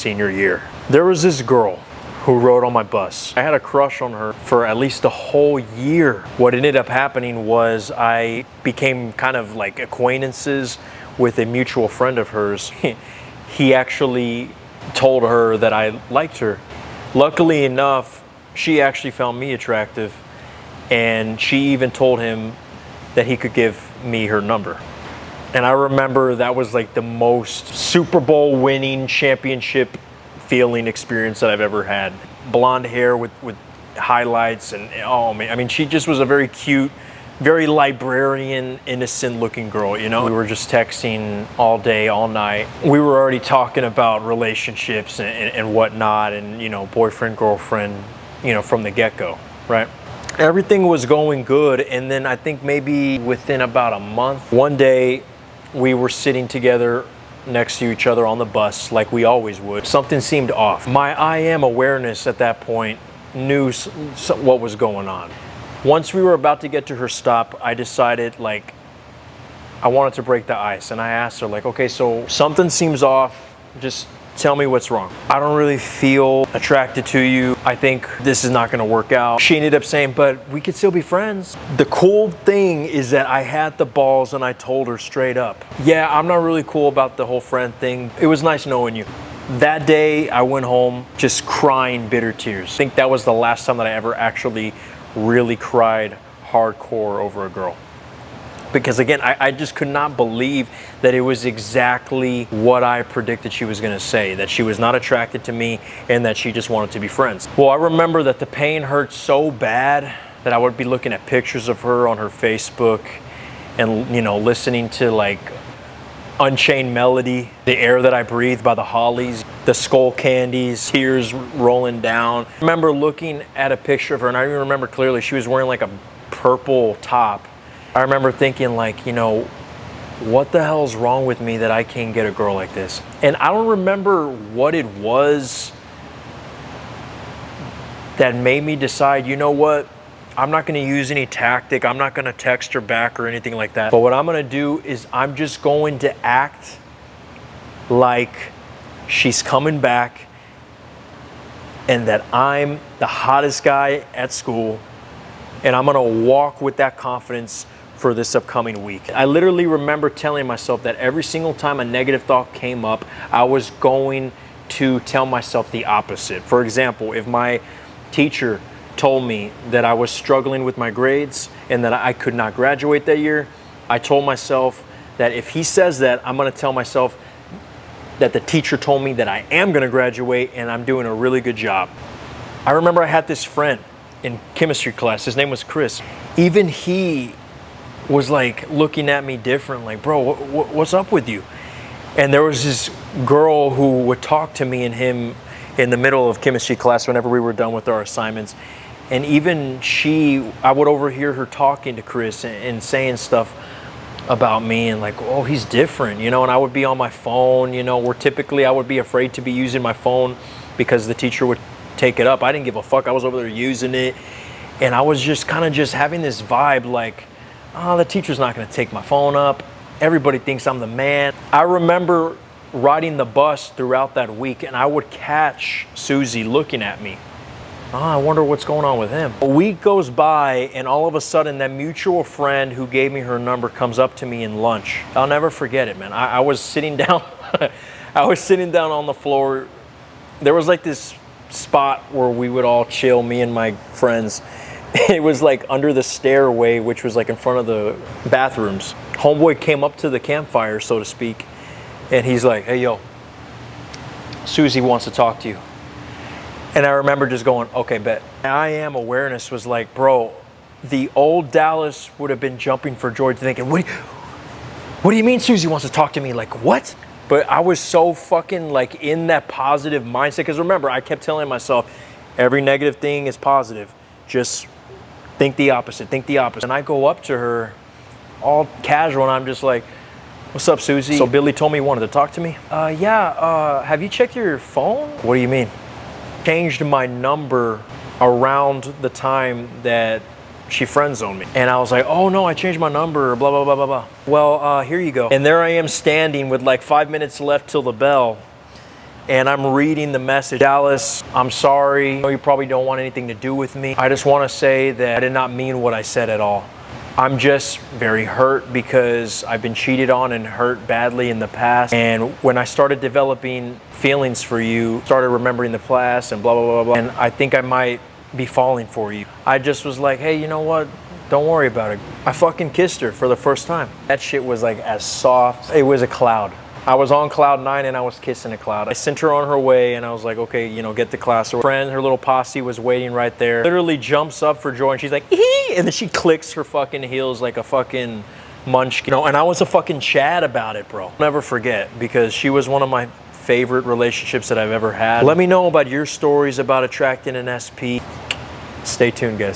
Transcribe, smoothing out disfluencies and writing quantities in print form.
senior year. There was this girl who rode on my bus. I had a crush on her for at least a whole year. What ended up happening was I became kind of like acquaintances with a mutual friend of hers. He actually told her that I liked her. Luckily enough, she actually found me attractive, and she even told him that he could give me her number. And I remember that was like the most Super Bowl winning championship feeling experience that I've ever had. Blonde hair with highlights, and oh man, I mean, she just was a very cute, very librarian, innocent looking girl, you know? We were just texting all day, all night. We were already talking about relationships and whatnot, and, you know, boyfriend, girlfriend, you know, from the get-go, right? Everything was going good, and then I think maybe within about a month, one day we were sitting together next to each other on the bus like we always would. Something seemed off. My I am awareness at that point knew what was going on. Once we were about to get to her stop, I decided like I wanted to break the ice, and I asked her like, okay, so something seems off, just tell me what's wrong. I don't really feel attracted to you. I think this is not gonna work out. She ended up saying, but we could still be friends. The cool thing is that I had the balls and I told her straight up, yeah, I'm not really cool about the whole friend thing. It was nice knowing you. That day I went home just crying bitter tears. I think that was the last time that I ever actually really cried hardcore over a girl. Because again, I just could not believe that it was exactly what I predicted she was gonna say, that she was not attracted to me and that she just wanted to be friends. Well, I remember that the pain hurt so bad that I would be looking at pictures of her on her Facebook and, you know, listening to like Unchained Melody, The Air That I Breathe by the Hollies, the Skull Candies, tears rolling down. I remember looking at a picture of her, and I even remember clearly she was wearing like a purple top. I remember thinking like, you know, what the hell's wrong with me that I can't get a girl like this? And I don't remember what it was that made me decide, you know what? I'm not gonna use any tactic. I'm not gonna text her back or anything like that. But what I'm gonna do is I'm just going to act like she's coming back and that I'm the hottest guy at school, and I'm gonna walk with that confidence for this upcoming week. I literally remember telling myself that every single time a negative thought came up, I was going to tell myself the opposite. For example, if my teacher told me that I was struggling with my grades and that I could not graduate that year, I told myself that if he says that, I'm gonna tell myself that the teacher told me that I am gonna graduate and I'm doing a really good job. I remember I had this friend in chemistry class, his name was Chris. Even he was like looking at me different, like, bro, what's up with you? And there was this girl who would talk to me and him in the middle of chemistry class whenever we were done with our assignments. And even I would overhear her talking to Chris and saying stuff about me and like, oh, he's different, you know, and I would be on my phone, you know, where typically I would be afraid to be using my phone because the teacher would take it up. I didn't give a fuck. I was over there using it. And I was just kind of just having this vibe like, oh, the teacher's not gonna take my phone up. Everybody thinks I'm the man. I remember riding the bus throughout that week and I would catch Susie looking at me. Oh, I wonder what's going on with him. A week goes by and all of a sudden that mutual friend who gave me her number comes up to me in lunch. I'll never forget it, man. I was sitting down, I was sitting down on the floor. There was like this spot where we would all chill, me and my friends. It was like under the stairway, which was like in front of the bathrooms. Homeboy came up to the campfire, so to speak, and he's like, hey, yo, Susie wants to talk to you. And I remember just going, okay, bet. I am awareness was like, bro, the old Dallas would have been jumping for joy thinking, what do you mean Susie wants to talk to me? Like, what? But I was so fucking like in that positive mindset. Because remember, I kept telling myself, every negative thing is positive. Just think the opposite, think the opposite. And I go up to her all casual and I'm just like, what's up, Susie? So Billy told me he wanted to talk to me. Have you checked your phone? What do you mean? Changed my number around the time that she friend zoned me. And I was like, oh no, I changed my number, blah, blah, blah, blah, blah. Well, here you go. And there I am standing with like 5 minutes left till the bell. and I'm reading the message. Dallas, I'm sorry. I know you probably don't want anything to do with me. I just want to say that I did not mean what I said at all. I'm just very hurt because I've been cheated on and hurt badly in the past. And when I started developing feelings for you, started remembering the past and blah, blah, blah, blah. And I think I might be falling for you. I just was like, hey, you know what? Don't worry about it. I fucking kissed her for the first time. That shit was like as soft. It was a cloud. I was on cloud 9 and I was kissing a cloud. I sent her on her way and I was like, okay, you know, get to class. Her friend, her little posse was waiting right there. Literally jumps up for joy and she's like, ee! And then she clicks her fucking heels like a fucking munchkin. You know, and I was a fucking Chad about it, bro. I'll never forget, because she was one of my favorite relationships that I've ever had. Let me know about your stories about attracting an SP. Stay tuned, guys.